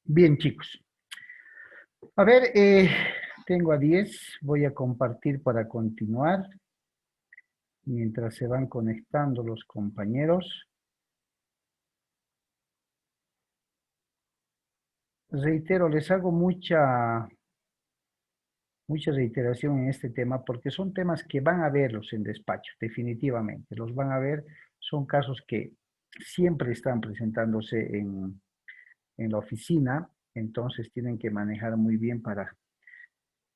Bien, chicos. A ver, tengo a 10. Voy a compartir para continuar mientras se van conectando los compañeros. Reitero, les hago mucha reiteración en este tema porque son temas que van a verlos en despacho, definitivamente. Los van a ver, son casos que siempre están presentándose en la oficina, entonces tienen que manejar muy bien para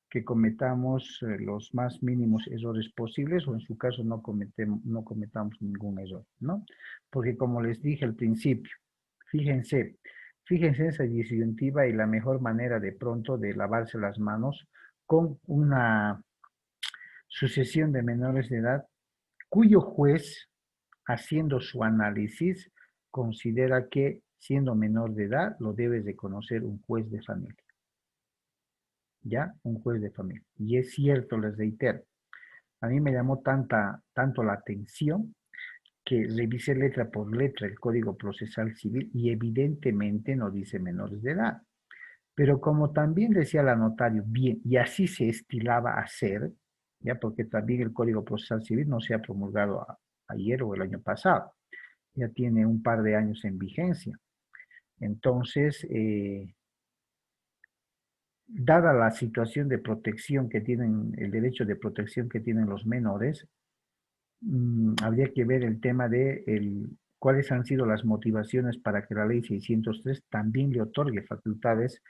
que cometamos los más mínimos errores posibles o en su caso no cometamos ningún error, ¿no? Porque como les dije al principio, fíjense, fíjense esa disyuntiva y la mejor manera de pronto de lavarse las manos con una sucesión de menores de edad cuyo juez, haciendo su análisis, considera que siendo menor de edad lo debe de conocer un juez de familia. ¿Ya? Un juez de familia. Y es cierto, les reitero, a mí me llamó tanto la atención que revisé letra por letra el Código Procesal Civil y evidentemente no dice menores de edad. Pero como también decía la notario, bien, y así se estilaba hacer, ya porque también el Código Procesal Civil no se ha promulgado ayer o el año pasado, ya tiene un par de años en vigencia. Entonces, dada la situación de protección que tienen, el derecho de protección que tienen los menores, habría que ver el tema de cuáles han sido las motivaciones para que la ley 603 también le otorgue facultades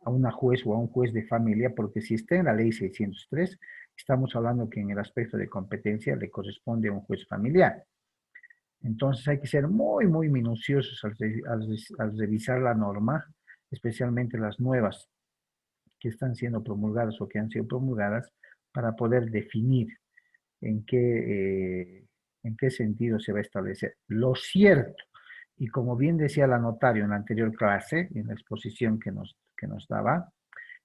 a una juez o a un juez de familia, porque si está en la ley 603, estamos hablando que en el aspecto de competencia le corresponde a un juez familiar. Entonces hay que ser muy minuciosos al revisar la norma, especialmente las nuevas que están siendo promulgadas o que han sido promulgadas, para poder definir en qué sentido se va a establecer. Lo cierto, y como bien decía la notario en la anterior clase, en la exposición que nos daba,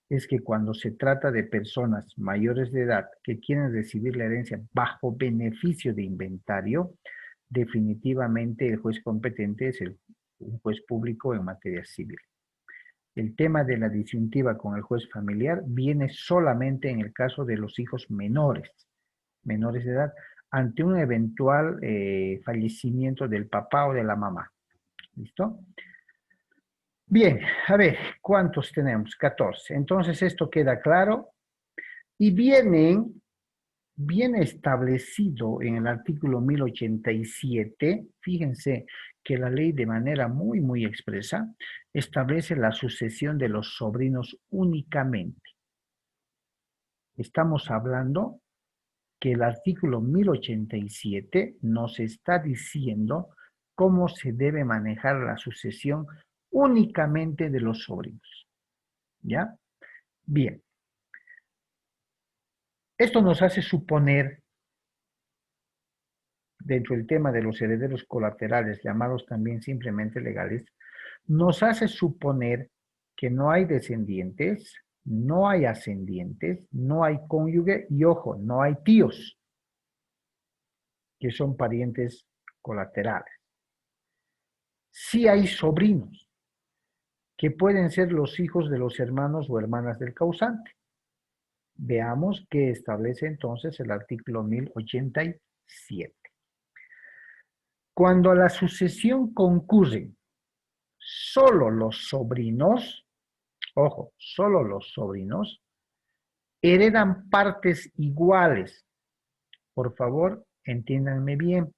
es que cuando se trata de personas mayores de edad que quieren recibir la herencia bajo beneficio de inventario, definitivamente el juez competente es un juez público en materia civil. El tema de la disyuntiva con el juez familiar viene solamente en el caso de los hijos menores de edad, ante un eventual fallecimiento del papá o de la mamá. ¿Listo? Bien, a ver, ¿cuántos tenemos? 14. Entonces esto queda claro y viene establecido en el artículo 1087, fíjense que la ley de manera muy expresa establece la sucesión de los sobrinos únicamente. Estamos hablando que el artículo 1087 nos está diciendo cómo se debe manejar la sucesión únicamente de los sobrinos. ¿Ya? Bien. Esto nos hace suponer, dentro del tema de los herederos colaterales, llamados también simplemente legales, nos hace suponer que no hay descendientes, no hay ascendientes, no hay cónyuge y, ojo, no hay tíos, que son parientes colaterales. Sí hay sobrinos, que pueden ser los hijos de los hermanos o hermanas del causante. Veamos qué establece entonces el artículo 1087. Cuando a la sucesión concurren solo los sobrinos, ojo, solo los sobrinos, heredan partes iguales. Por favor, entiéndanme bien.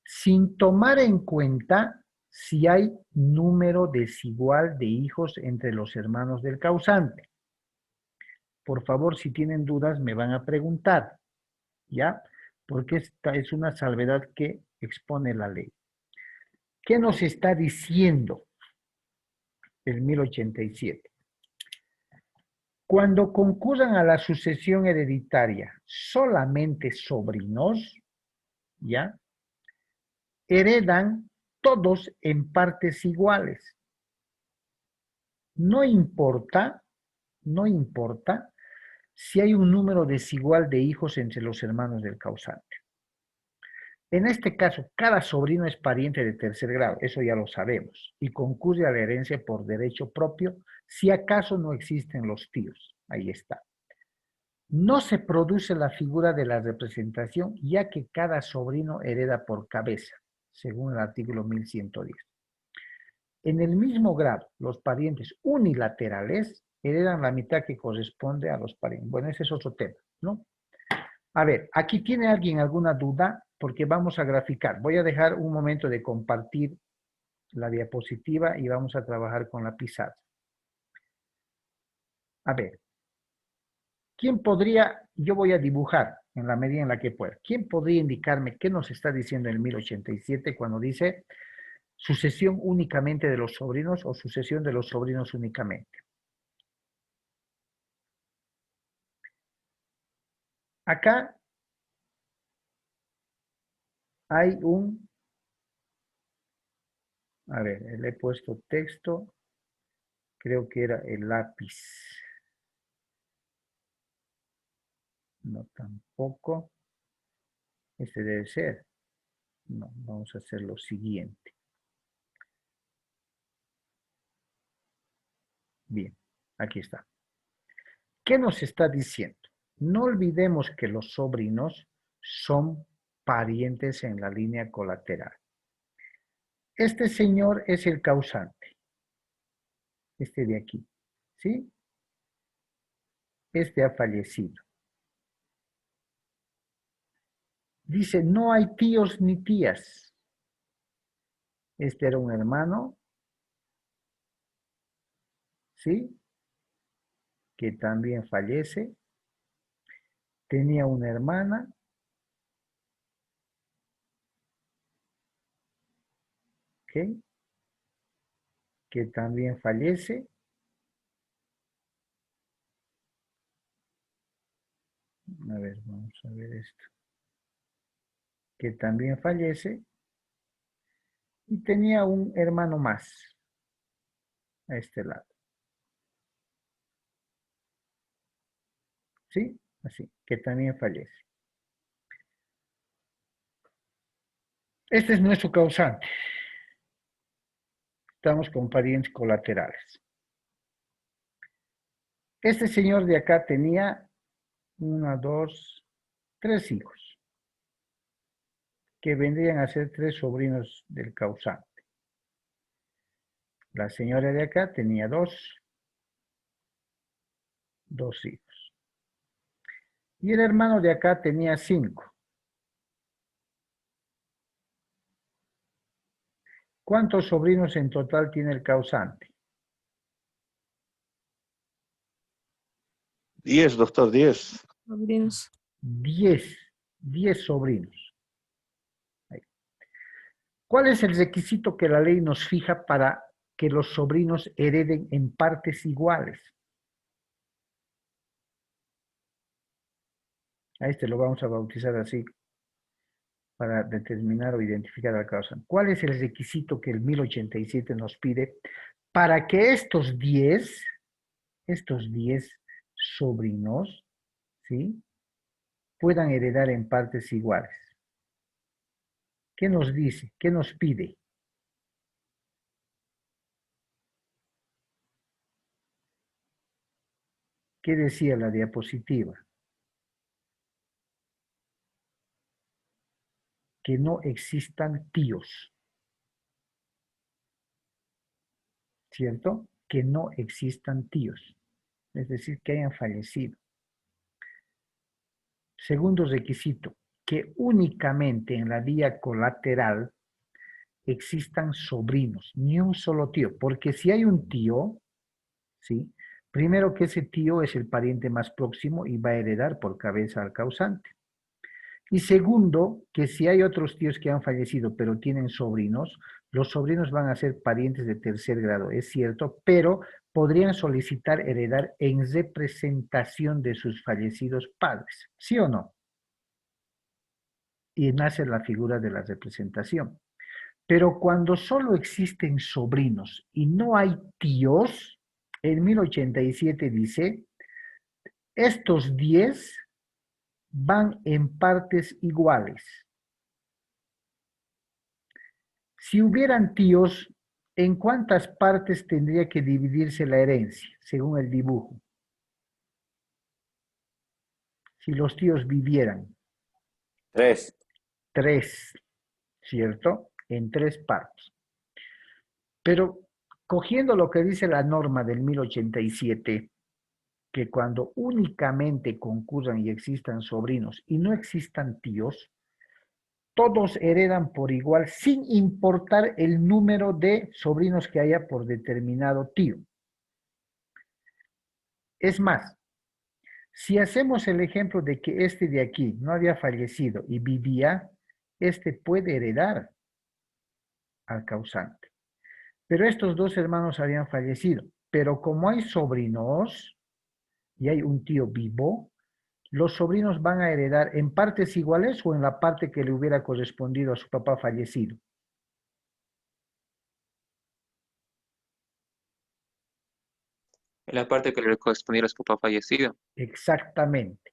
Sin tomar en cuenta si hay número desigual de hijos entre los hermanos del causante. Por favor, si tienen dudas, me van a preguntar, ¿ya? Porque esta es una salvedad que expone la ley. ¿Qué nos está diciendo el 1087? Cuando concurran a la sucesión hereditaria solamente sobrinos, ¿ya? Heredan todos en partes iguales. No importa si hay un número desigual de hijos entre los hermanos del causante. En este caso, cada sobrino es pariente de tercer grado, eso ya lo sabemos, y concurre a la herencia por derecho propio, si acaso no existen los tíos. Ahí está. No se produce la figura de la representación, ya que cada sobrino hereda por cabeza, según el artículo 1110. En el mismo grado, los parientes unilaterales heredan la mitad que corresponde a los parientes. Bueno, ese es otro tema, ¿no? A ver, ¿aquí tiene alguien alguna duda? Porque vamos a graficar. Voy a dejar un momento de compartir la diapositiva y vamos a trabajar con la pizarra. A ver, ¿quién podría, yo voy a dibujar en la medida en la que pueda, ¿quién podría indicarme qué nos está diciendo el 1087 cuando dice sucesión únicamente de los sobrinos o sucesión de los sobrinos únicamente? Acá hay a ver, le he puesto texto, creo que era el lápiz. No, tampoco. Este debe ser. No, vamos a hacer lo siguiente. Bien, aquí está. ¿Qué nos está diciendo? No olvidemos que los sobrinos son parientes en la línea colateral. Este señor es el causante. Este de aquí. ¿Sí? Este ha fallecido. Dice, no hay tíos ni tías. Este era un hermano. ¿Sí? Que también fallece. Tenía una hermana. ¿Ok? Que también fallece. A ver, vamos a ver esto. Que también fallece. Y tenía un hermano más a este lado. ¿Sí? Así, que también fallece. Este es nuestro causante. Estamos con parientes colaterales. Este señor de acá tenía 1, 2, 3 hijos, que vendrían a ser 3 sobrinos del causante. La señora de acá tenía 2 hijos. Y el hermano de acá tenía 5. ¿Cuántos sobrinos en total tiene el causante? 10, doctor, 10. Sobrinos. 10 sobrinos. Ahí. ¿Cuál es el requisito que la ley nos fija para que los sobrinos hereden en partes iguales? A este lo vamos a bautizar así para determinar o identificar la causa. ¿Cuál es el requisito que el 1087 nos pide para que estos 10 sobrinos, ¿sí?, puedan heredar en partes iguales? ¿Qué nos dice? ¿Qué nos pide? ¿Qué decía la diapositiva? Que no existan tíos, ¿cierto? Que no existan tíos, es decir, que hayan fallecido. Segundo requisito, que únicamente en la vía colateral existan sobrinos, ni un solo tío, porque si hay un tío, ¿sí?, primero que ese tío es el pariente más próximo y va a heredar por cabeza al causante. Y segundo, que si hay otros tíos que han fallecido pero tienen sobrinos, los sobrinos van a ser parientes de tercer grado, es cierto, pero podrían solicitar heredar en representación de sus fallecidos padres, ¿sí o no? Y nace la figura de la representación. Pero cuando solo existen sobrinos y no hay tíos, en 1087 dice, estos 10 van en partes iguales. Si hubieran tíos, ¿en cuántas partes tendría que dividirse la herencia, según el dibujo? Si los tíos vivieran, 3. tres, ¿cierto? En tres partes. Pero cogiendo lo que dice la norma del 1087, que cuando únicamente concurran y existan sobrinos y no existan tíos, todos heredan por igual sin importar el número de sobrinos que haya por determinado tío. Es más, si hacemos el ejemplo de que este de aquí no había fallecido y vivía, este puede heredar al causante. Pero estos dos hermanos habían fallecido. Pero como hay sobrinos y hay un tío vivo, los sobrinos van a heredar en partes iguales o en la parte que le hubiera correspondido a su papá fallecido. En la parte que le correspondiera a su papá fallecido. Exactamente.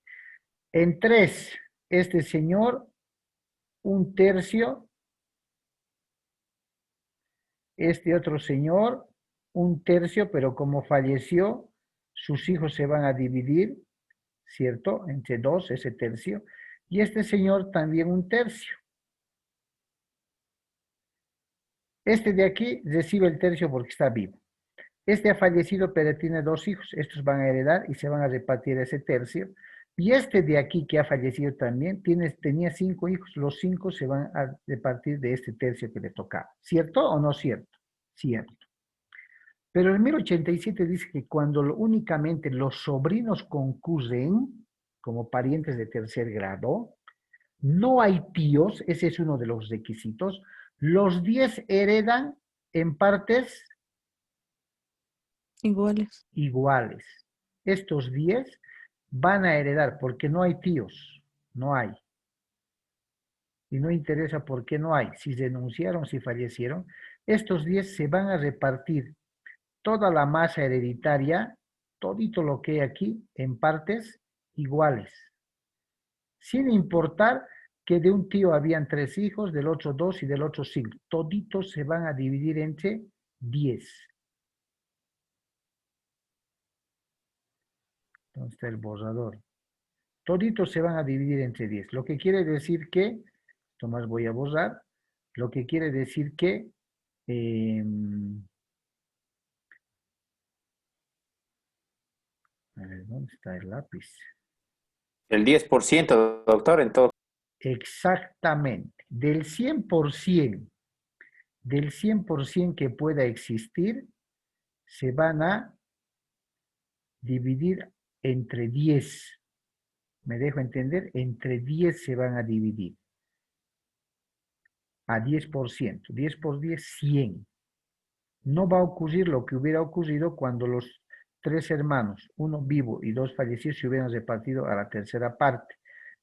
En tres, este señor, un tercio, este otro señor, un tercio, pero como falleció, sus hijos se van a dividir, ¿cierto? Entre dos, ese tercio. Y este señor también un tercio. Este de aquí recibe el tercio porque está vivo. Este ha fallecido, pero tiene dos hijos. Estos van a heredar y se van a repartir ese tercio. Y este de aquí que ha fallecido también tenía 5 hijos. Los 5 se van a repartir de este tercio que le tocaba. ¿Cierto o no cierto? Cierto. Pero el 1087 dice que cuando únicamente los sobrinos concurren como parientes de tercer grado, no hay tíos, ese es uno de los requisitos, los 10 heredan en partes Iguales. iguales. Estos 10 van a heredar porque no hay tíos, no hay. Y no interesa por qué no hay, si denunciaron, si fallecieron. Estos 10 se van a repartir toda la masa hereditaria, todito lo que hay aquí, en partes iguales. Sin importar que de un tío habían 3 hijos, del otro 2 y del otro 5. Toditos se van a dividir entre 10. ¿Dónde está el borrador? Toditos se van a dividir entre 10. Lo que quiere decir que, Tomás voy a borrar, lo que quiere decir que, a ver, ¿dónde está el lápiz? El 10%, doctor, en todo. Exactamente, del 100% que pueda existir, se van a dividir entre 10. ¿Me dejo entender? Entre 10 se van a dividir. A 10%. 10 por 10, 100. No va a ocurrir lo que hubiera ocurrido cuando los 3 hermanos, uno vivo y 2 fallecidos, se hubieran repartido a la tercera parte.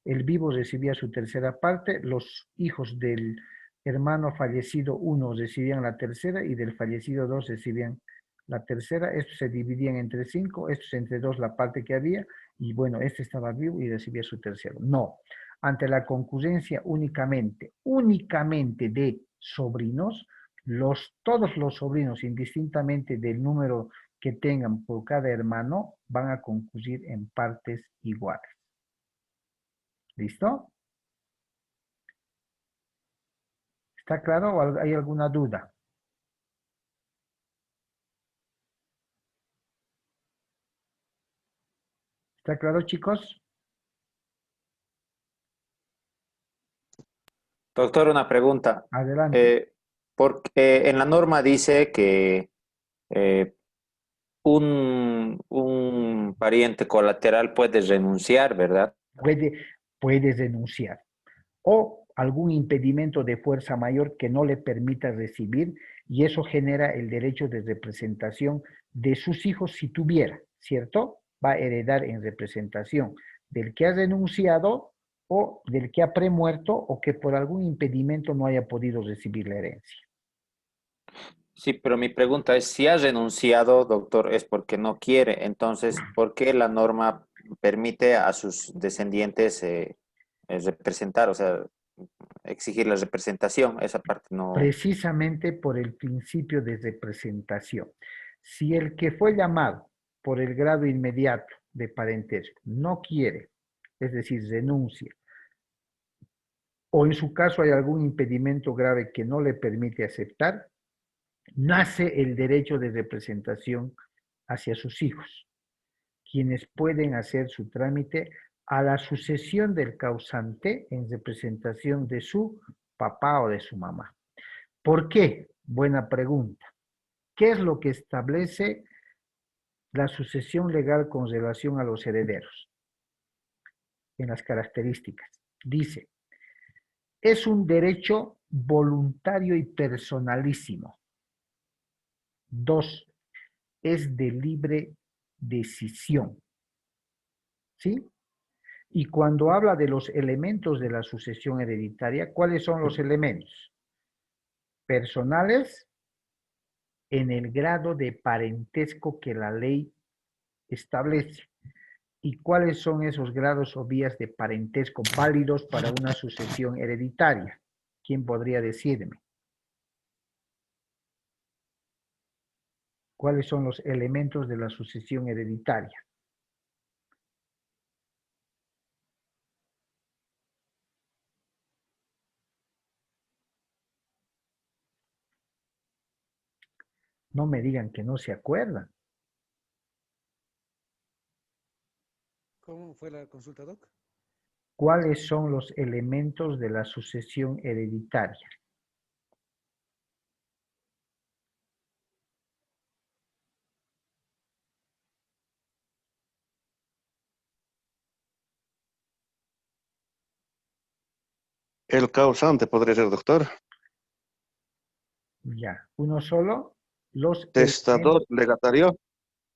El vivo recibía su tercera parte, los hijos del hermano fallecido 1 recibían la tercera y del fallecido 2 recibían la tercera. Estos se dividían entre 5, estos entre 2 la parte que había, y bueno, este estaba vivo y recibía su tercero. No, ante la concurrencia únicamente de sobrinos, todos los sobrinos, indistintamente del número que tengan por cada hermano, van a concurrir en partes iguales. ¿Listo? ¿Está claro o hay alguna duda? ¿Está claro, chicos? Doctor, una pregunta. Adelante. Porque en la norma dice que eh, un pariente colateral puede renunciar, ¿verdad? Puede, puede denunciar. O algún impedimento de fuerza mayor que no le permita recibir, y eso genera el derecho de representación de sus hijos si tuviera, ¿cierto? Va a heredar en representación del que ha renunciado o del que ha premuerto o que por algún impedimento no haya podido recibir la herencia. Sí, pero mi pregunta es, si ha renunciado, doctor, es porque no quiere. Entonces, ¿por qué la norma permite a sus descendientes representar? O sea, exigir la representación. Esa parte no. Precisamente por el principio de representación. Si el que fue llamado por el grado inmediato de parentesco no quiere, es decir, renuncia, o en su caso hay algún impedimento grave que no le permite aceptar, nace el derecho de representación hacia sus hijos, quienes pueden hacer su trámite a la sucesión del causante en representación de su papá o de su mamá. ¿Por qué? Buena pregunta. ¿Qué es lo que establece la sucesión legal con relación a los herederos? En las características. Dice, es un derecho voluntario y personalísimo. 2, es de libre decisión. ¿Sí? Y cuando habla de los elementos de la sucesión hereditaria, ¿cuáles son los elementos? Personales en el grado de parentesco que la ley establece. ¿Y cuáles son esos grados o vías de parentesco válidos para una sucesión hereditaria? ¿Quién podría decirme? ¿Cuáles son los elementos de la sucesión hereditaria? No me digan que no se acuerdan. ¿Cómo fue la consulta, Doc? ¿Cuáles son los elementos de la sucesión hereditaria? El causante podría ser, doctor. Ya, uno solo. Testador, legatario,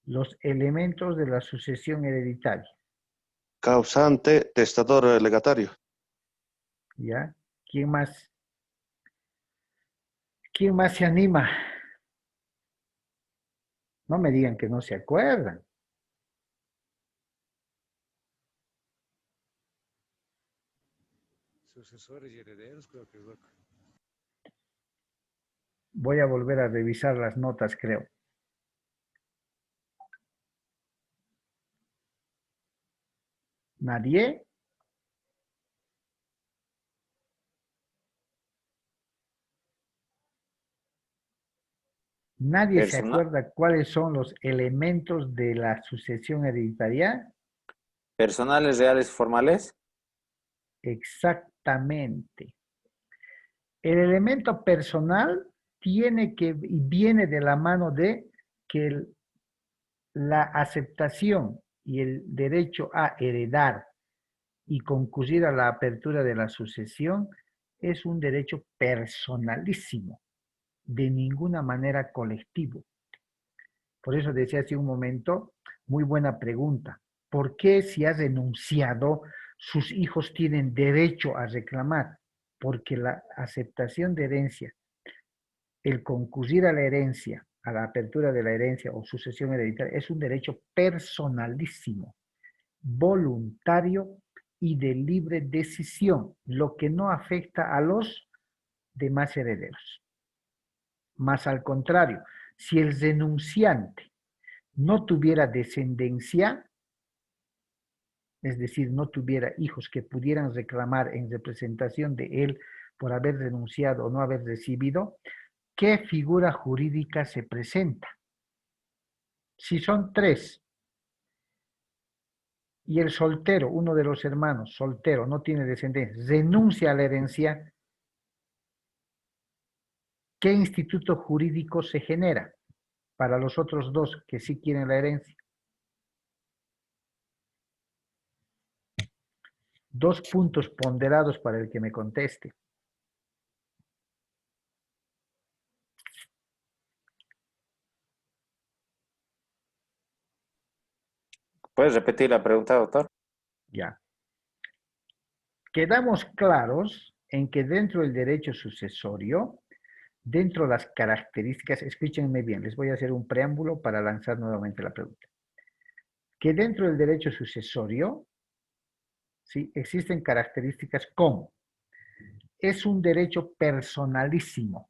los elementos de la sucesión hereditaria. causante, testador, legatario. ¿Ya? ¿Quién más? ¿Quién más se anima? No me digan que no se acuerdan. Sucesores y herederos, creo que es, Doc. Voy a volver a revisar las notas, creo. ¿Nadie? ¿Nadie se acuerda cuáles son los elementos de la sucesión hereditaria? ¿Personales, reales, formales? Exactamente. El elemento personal tiene que y viene de la mano de que la aceptación y el derecho a heredar y concurrir a la apertura de la sucesión es un derecho personalísimo, de ninguna manera colectivo. Por eso decía hace un momento, muy buena pregunta, ¿por qué si ha renunciado sus hijos tienen derecho a reclamar? Porque la aceptación de herencia, el concurrir a la herencia, a la apertura de la herencia o sucesión hereditaria, es un derecho personalísimo, voluntario y de libre decisión, lo que no afecta a los demás herederos. Más al contrario, si el renunciante no tuviera descendencia, es decir, no tuviera hijos que pudieran reclamar en representación de él por haber renunciado o no haber recibido, ¿qué figura jurídica se presenta? Si son 3 y el soltero, uno de los hermanos, soltero, no tiene descendencia, renuncia a la herencia, ¿qué instituto jurídico se genera para los otros 2 que sí quieren la herencia? 2 puntos ponderados para el que me conteste. ¿Puedes repetir la pregunta, doctor? Ya. Quedamos claros en que dentro del derecho sucesorio, dentro de las características, escúchenme bien, les voy a hacer un preámbulo para lanzar nuevamente la pregunta. Que dentro del derecho sucesorio, ¿sí? Existen características como es un derecho personalísimo,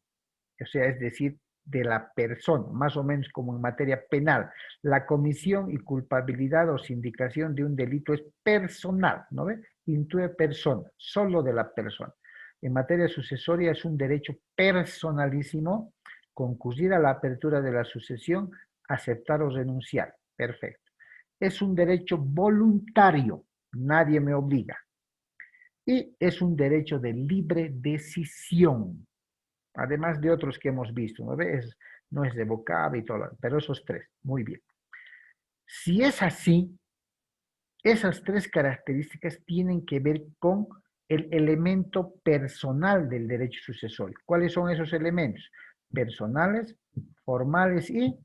o sea, es decir, de la persona, más o menos como en materia penal. La comisión y culpabilidad o sindicación de un delito es personal, ¿no ve? Intue persona, solo de la persona. En materia sucesoria es un derecho personalísimo concurrir a la apertura de la sucesión, aceptar o renunciar. Perfecto. Es un derecho voluntario, nadie me obliga. Y es un derecho de libre decisión, además de otros que hemos visto, ¿no ves? No es de vocab y todo, pero esos tres, muy bien. Si es así, esas tres características tienen que ver con el elemento personal del derecho sucesorio. ¿Cuáles son esos elementos? Personales, formales y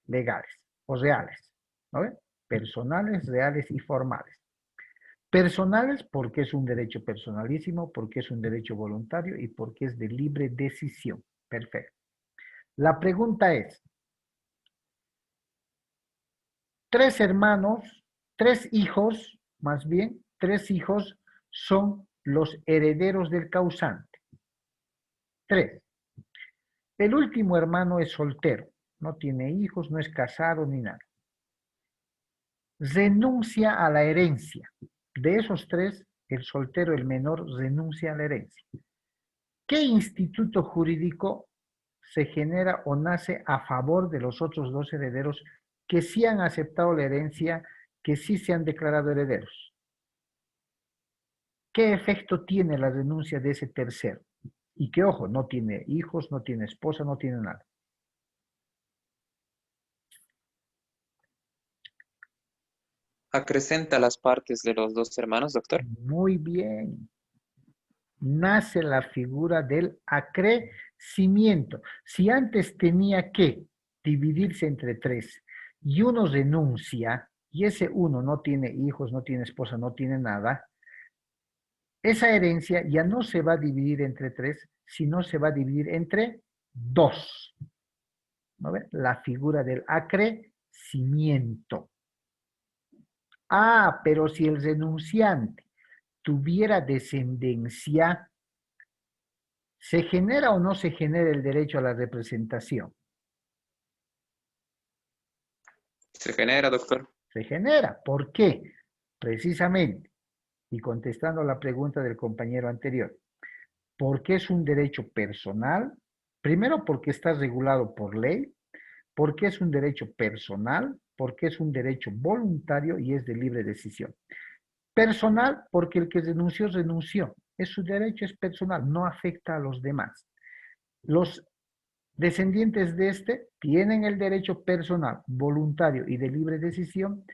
legales, o reales, ¿no ve? Personales, reales y formales. Personales porque es un derecho personalísimo, porque es un derecho voluntario y porque es de libre decisión. Perfecto. La pregunta es, tres hermanos, tres hijos, más bien, tres hijos son los herederos del causante. Tres. El último hermano es soltero, no tiene hijos, no es casado ni nada. Renuncia a la herencia. De esos tres, el soltero, el menor, renuncia a la herencia. ¿Qué instituto jurídico se genera o nace a favor de los otros dos herederos que sí han aceptado la herencia, que sí se han declarado herederos? ¿Qué efecto tiene la renuncia de ese tercero? Y que, ojo, no tiene hijos, no tiene esposa, no tiene nada. ¿Acrecenta las partes de los dos hermanos, doctor? Muy bien. Nace la figura del acrecimiento. Si antes tenía que dividirse entre tres y uno renuncia, y ese uno no tiene hijos, no tiene esposa, no tiene nada, esa herencia ya no se va a dividir entre tres, sino se va a dividir entre dos. ¿No ve? La figura del acrecimiento. Ah, pero si el renunciante tuviera descendencia, ¿se genera o no se genera el derecho a la representación? ¿Se genera, doctor? Se genera. ¿Por qué? Precisamente, y contestando a la pregunta del compañero anterior, porque es un derecho personal, primero porque está regulado por ley, porque es un derecho personal, porque es un derecho voluntario y es de libre decisión. Personal, porque el que renunció, renunció. Es su derecho, es personal, no afecta a los demás. Los descendientes de este tienen el derecho personal, voluntario y de libre decisión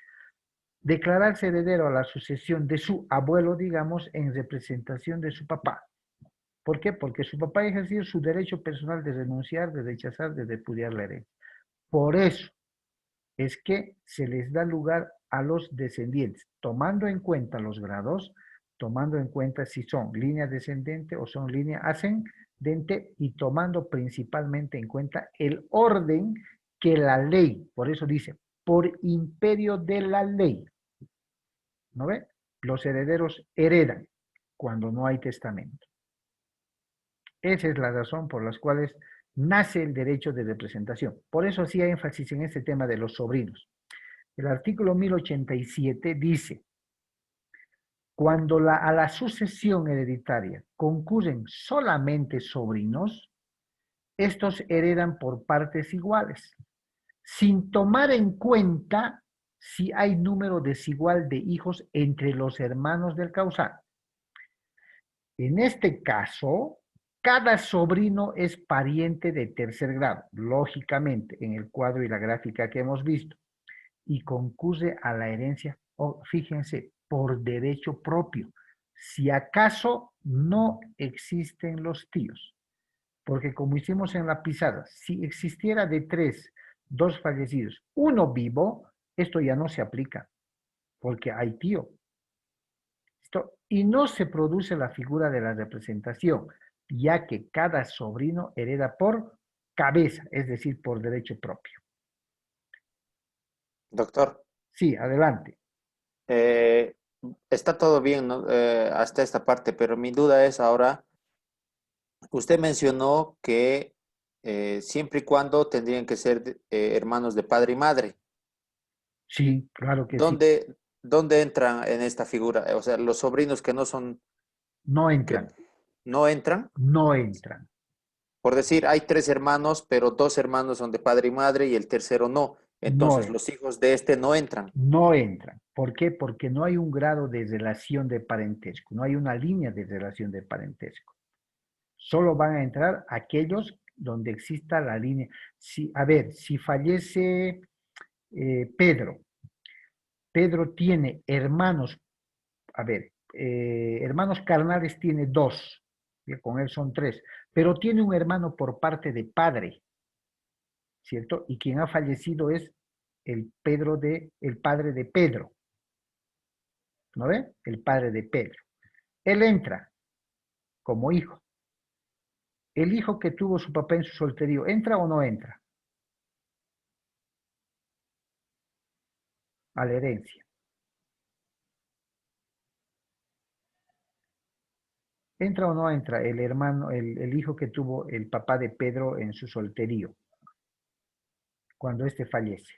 declararse heredero a la sucesión de su abuelo, digamos, en representación de su papá. ¿Por qué? Porque su papá ejerció su derecho personal de renunciar, de rechazar, de repudiar la herencia. Por eso es que se les da lugar a los descendientes, tomando en cuenta los grados, tomando en cuenta si son línea descendente o son línea ascendente y tomando principalmente en cuenta el orden que la ley, por eso dice, por imperio de la ley. ¿No ve? Los herederos heredan cuando no hay testamento. Esa es la razón por las cuales nace el derecho de representación. Por eso hacía énfasis en este tema de los sobrinos. El artículo 1087 dice, cuando a la sucesión hereditaria concurren solamente sobrinos, estos heredan por partes iguales, sin tomar en cuenta si hay número desigual de hijos entre los hermanos del causante. En este caso, cada sobrino es pariente de tercer grado, lógicamente, en el cuadro y la gráfica que hemos visto, y concurre a la herencia, fíjense, por derecho propio, si acaso no existen los tíos. Porque como hicimos en la pizarra, si existiera de tres, dos fallecidos, uno vivo, esto ya no se aplica, porque hay tío. Y no se produce la figura de la representación, ya que cada sobrino hereda por cabeza, es decir, por derecho propio. Doctor, Sí, adelante. está todo bien, ¿no? Hasta esta parte, pero mi duda es ahora, Usted mencionó que siempre y cuando tendrían que ser hermanos de padre y madre. Sí, claro que sí. ¿Dónde entran en esta figura? O sea, los sobrinos que no son, No que entran, no entran. no entran. Por decir, hay 3 hermanos, pero 2 hermanos son de padre y madre y el tercero no. No, Entonces, los hijos de este no entran. no entran. ¿Por qué? Porque no hay un grado de relación de parentesco, no hay una línea de relación de parentesco. Solo van a entrar aquellos donde exista la línea. Si, a ver, si fallece Pedro, Pedro tiene hermanos, a ver, hermanos carnales tiene 2, con él son 3, pero tiene un hermano por parte de padre, ¿cierto? Y quien ha fallecido es el padre de Pedro, ¿no ve? El padre de Pedro. Él entra como hijo. El hijo que tuvo su papá en su solterío, ¿entra o no entra a la herencia? ¿Entra o no entra el hermano, el hijo que tuvo el papá de Pedro en su solterío cuando éste fallece?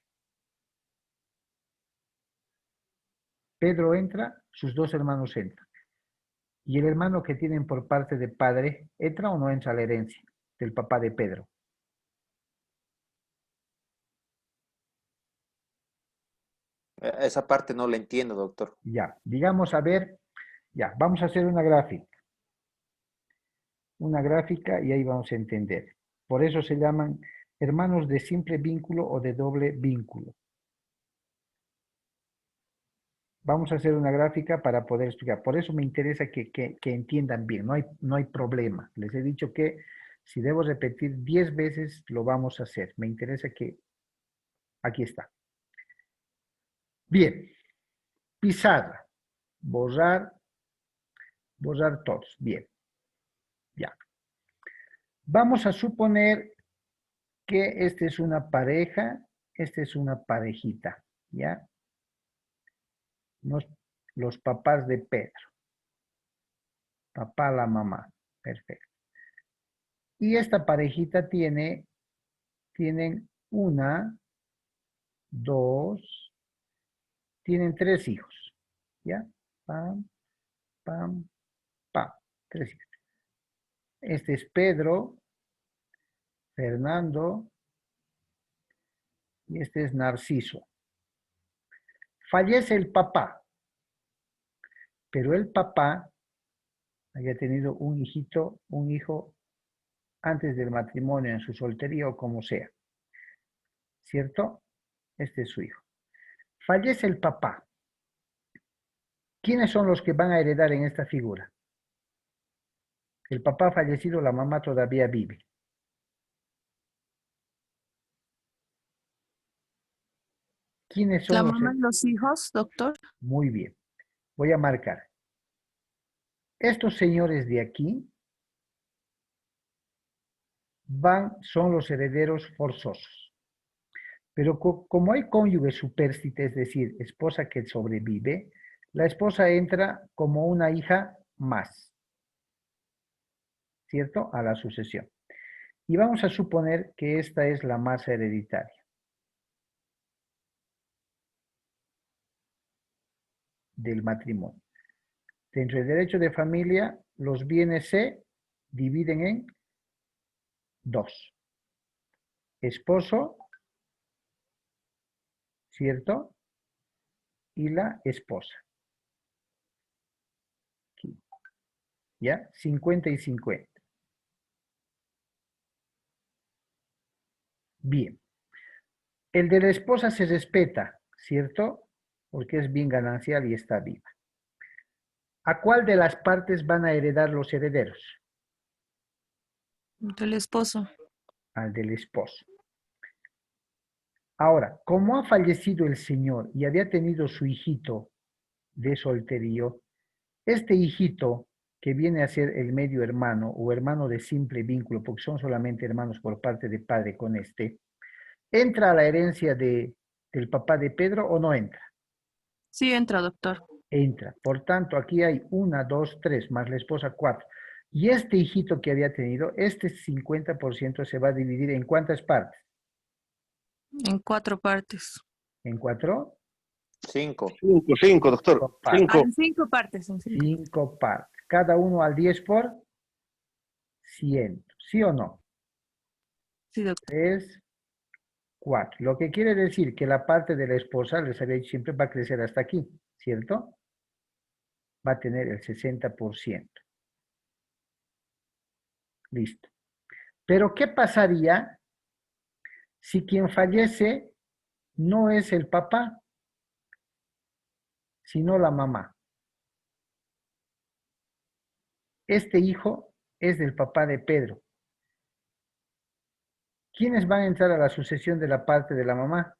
Pedro entra, sus 2 hermanos entran. ¿Y el hermano que tienen por parte de padre, entra o no entra a la herencia del papá de Pedro? Esa parte no la entiendo, doctor. Ya, digamos, a ver, ya, vamos a hacer una gráfica. Una gráfica y ahí vamos a entender. Por eso se llaman hermanos de simple vínculo o de doble vínculo. Vamos a hacer una gráfica para poder explicar. Por eso me interesa que entiendan bien. No hay problema. Les he dicho que si debo repetir 10 veces, lo vamos a hacer. Me interesa que... Aquí está. Bien. Pizarra. Borrar. Borrar todos. Bien. Ya. Vamos a suponer que esta es una pareja. Esta es una parejita. ¿Ya? Los papás de Pedro. Papá, la mamá. Perfecto. Y esta parejita tienen 1, 2, tienen 3 hijos. ¿Ya? Pam, pam, pam. 3 hijos. Este es Pedro, Fernando y este es Narciso. Fallece el papá, pero el papá había tenido un hijo antes del matrimonio, en su soltería o como sea. ¿Cierto? Este es su hijo. Fallece el papá. ¿Quiénes son los que van a heredar en esta figura? El papá ha fallecido, la mamá todavía vive. ¿Quiénes son La los? mamá y los hijos, doctor. Muy bien. Voy a marcar. Estos señores de aquí son los herederos forzosos. Pero como hay cónyuge supérstite, es decir, esposa que sobrevive, la esposa entra como una hija más, ¿cierto? A la sucesión. Y vamos a suponer que esta es la masa hereditaria del matrimonio. Dentro del derecho de familia, los bienes se dividen en 2. Esposo, ¿cierto? Y la esposa. Aquí. ¿Ya? 50 y 50. Bien. El de la esposa se respeta, ¿cierto? Porque es bien ganancial y está viva. ¿A cuál de las partes van a heredar los herederos? Del esposo. Al del esposo. Ahora, como ha fallecido el señor y había tenido su hijito de solterío, este hijito, que viene a ser el medio hermano o hermano de simple vínculo, porque son solamente hermanos por parte de padre con este, ¿entra a la herencia del papá de Pedro o no entra? Sí entra, doctor. Entra. Por tanto, aquí hay 1, 2, 3, más la esposa 4. Y este hijito que había tenido, este 50% se va a dividir en ¿cuántas partes? En 4 partes. ¿En 4? 5. Cinco, doctor. 5 partes. Cinco. En 5 partes. En 5. 5 partes. Cada uno al 10 por 100. ¿Sí o no? Sí, doctor. 3, 4. Lo que quiere decir que la parte de la esposa, les había dicho, siempre va a crecer hasta aquí, ¿cierto? Va a tener el 60%. Listo. Pero ¿qué pasaría si quien fallece no es el papá, sino la mamá? Este hijo es del papá de Pedro. ¿Quiénes van a entrar a la sucesión de la parte de la mamá?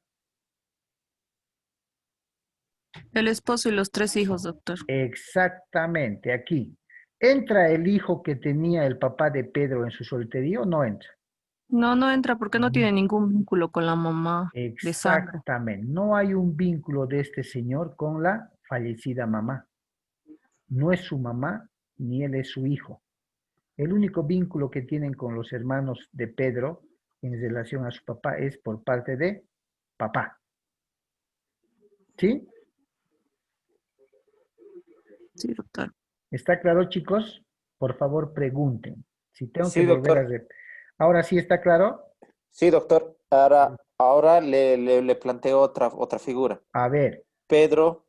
El esposo y los 3 hijos, doctor. Exactamente, aquí. ¿Entra el hijo que tenía el papá de Pedro en su soltería o no entra? No, no entra porque no tiene ningún vínculo con la mamá de sangre. Exactamente. No hay un vínculo de este señor con la fallecida mamá. No es su mamá ni él es su hijo. El único vínculo que tienen con los hermanos de Pedro en relación a su papá es por parte de papá. ¿Sí? Sí, doctor. ¿Está claro, chicos? Por favor, pregunten. Si tengo que Sí, volver a doctor. hacer. Ahora sí está claro. Sí, doctor. Ahora le planteo otra figura. A ver, Pedro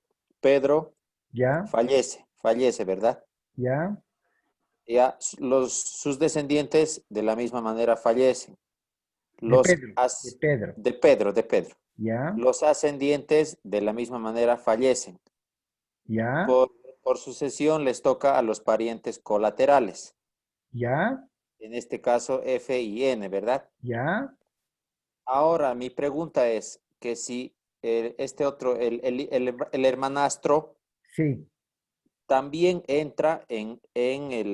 ya, fallece, ¿verdad? ya, Ya sus descendientes de la misma manera fallecen. de Pedro, de Pedro, De Pedro. ya, Los ascendientes de la misma manera fallecen. ya, Por sucesión les toca a los parientes colaterales. ya, En este caso F y N, ¿verdad? ya, Ahora, mi pregunta es que si este otro, el hermanastro, sí, también entra en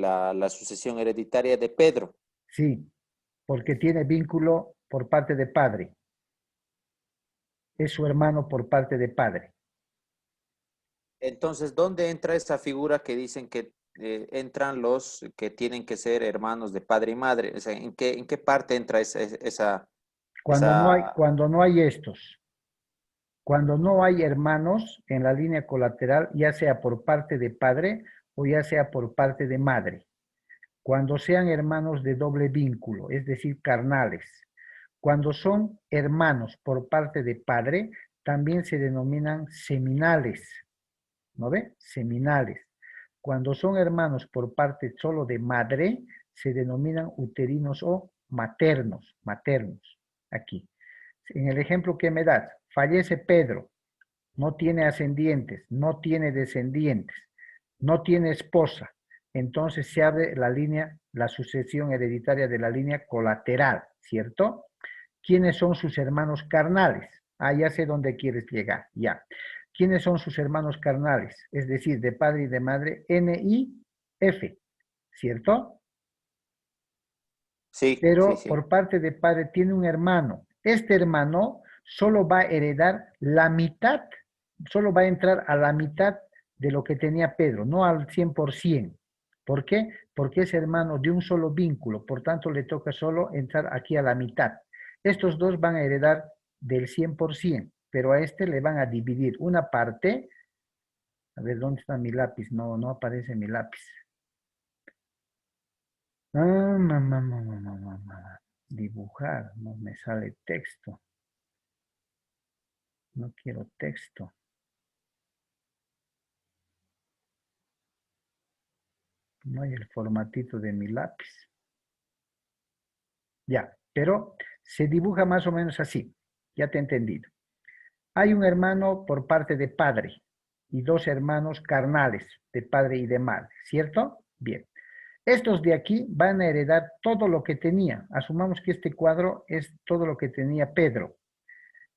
la sucesión hereditaria de Pedro. sí, porque tiene vínculo por parte de padre. Es su hermano por parte de padre. Entonces, ¿dónde entra esa figura que dicen que entran los que tienen que ser hermanos de padre y madre? O sea, en qué parte entra esa? Cuando no hay estos, cuando no hay hermanos en la línea colateral, ya sea por parte de padre o ya sea por parte de madre. Cuando sean hermanos de doble vínculo, es decir, carnales. Cuando son hermanos por parte de padre, también se denominan seminales. ¿No ve? Seminales. Cuando son hermanos por parte solo de madre, se denominan uterinos o maternos. Maternos. Aquí. En el ejemplo que me das, fallece Pedro, no tiene ascendientes, no tiene descendientes, no tiene esposa. Entonces se abre la línea, la sucesión hereditaria de la línea colateral, ¿cierto? ¿Quiénes son sus hermanos carnales? Ah, ya sé dónde quieres llegar, ya. ¿Quiénes son sus hermanos carnales? Es decir, de padre y de madre, N y F, ¿cierto? Sí, sí, Pero sí. por parte de padre tiene un hermano. Este hermano solo va a heredar la mitad, solo va a entrar a la mitad de lo que tenía Pedro, no al 100%. ¿Por qué? Porque es hermano de un solo vínculo, por tanto le toca solo entrar aquí a la mitad. Estos dos van a heredar del 100%, pero a este le van a dividir una parte. A ver, ¿dónde está mi lápiz? No, no aparece mi lápiz. Dibujar, no me sale texto. No quiero texto. No hay el formatito de mi lápiz. Ya, pero se dibuja más o menos así. Ya te he entendido. Hay un hermano por parte de padre y dos hermanos carnales de padre y de madre, ¿cierto? Bien. Estos de aquí van a heredar todo lo que tenía. Asumamos que este cuadro es todo lo que tenía Pedro.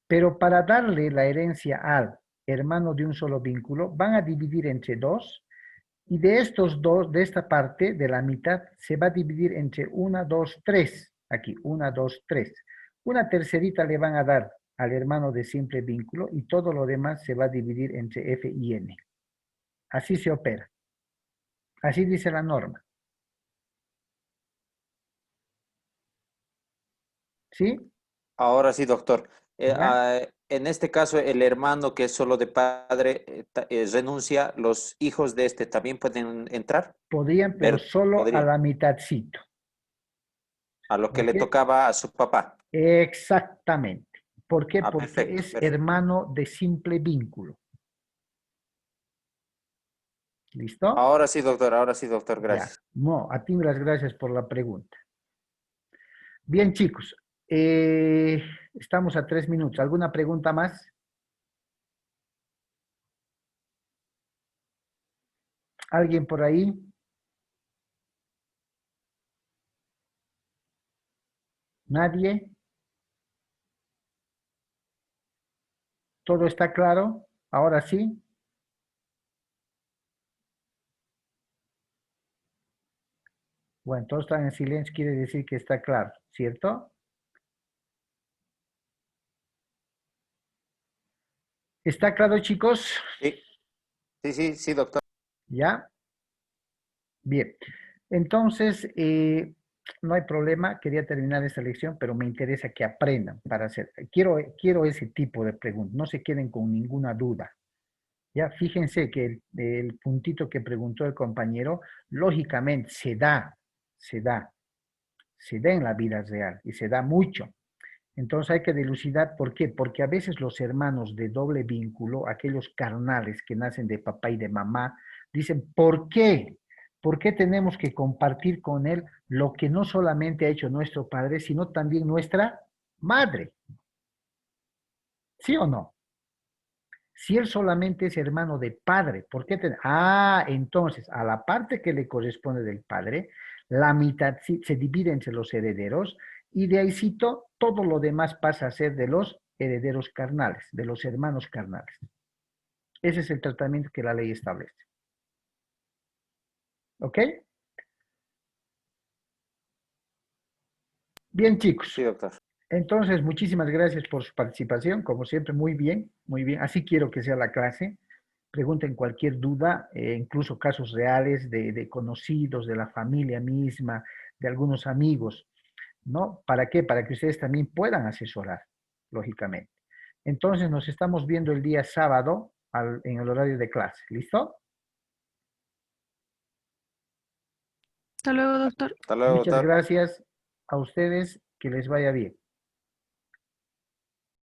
Pero para darle la herencia al hermano de un solo vínculo, van a dividir entre dos. Y de estos dos, de esta parte, de la mitad, se va a dividir entre 1, 2, 3. Aquí, 1, 2, 3. Una tercerita le van a dar al hermano de simple vínculo y todo lo demás se va a dividir entre F y N. Así se opera. Así dice la norma. ¿Sí? Ahora sí, doctor. ¿Ya? En este caso, el hermano que es solo de padre renuncia, ¿los hijos de este también pueden entrar? Podrían, pero Ver, solo a podrían, la mitadcito. a lo que ¿Ok? le tocaba a su papá. Exactamente. ¿Por qué? Ah, Porque perfecto, es perfecto. hermano de simple vínculo. ¿Listo? Ahora sí, doctor, Ya. gracias. No, a ti las gracias por la pregunta. Bien, chicos. Estamos a 3 minutos. ¿Alguna pregunta más? ¿Alguien por ahí? ¿Nadie? ¿Todo está claro? Ahora sí. Bueno, todos están en silencio, quiere decir que está claro, ¿cierto? ¿Está claro, chicos? Sí, sí, sí, sí, doctor. ¿Ya? Bien. Entonces, no hay problema, quería terminar esta lección, pero me interesa que aprendan para hacer. Quiero ese tipo de preguntas, no se queden con ninguna duda. Ya, fíjense que el puntito que preguntó el compañero, lógicamente se da, se da en la vida real y se da mucho. Entonces hay que dilucidar por qué. Porque a veces los hermanos de doble vínculo, aquellos carnales que nacen de papá y de mamá, dicen, ¿por qué? ¿Por qué tenemos que compartir con él lo que no solamente ha hecho nuestro padre, sino también nuestra madre? ¿Sí o no? Si él solamente es hermano de padre, ¿por qué? Entonces, a la parte que le corresponde del padre, la mitad se divide entre los herederos y de ahícito todo lo demás pasa a ser de los herederos carnales, de los hermanos carnales. Ese es el tratamiento que la ley establece. ¿Ok? Bien, chicos. Sí, doctor. Entonces, muchísimas gracias por su participación. Como siempre, muy bien, muy bien. Así quiero que sea la clase. Pregunten cualquier duda, incluso casos reales de conocidos, de la familia misma, de algunos amigos, ¿no? ¿Para qué? Para que ustedes también puedan asesorar, lógicamente. Entonces, nos estamos viendo el día sábado en el horario de clase. ¿Listo? Hasta luego, doctor. Hasta luego, Muchas doctor. gracias a ustedes. Que les vaya bien.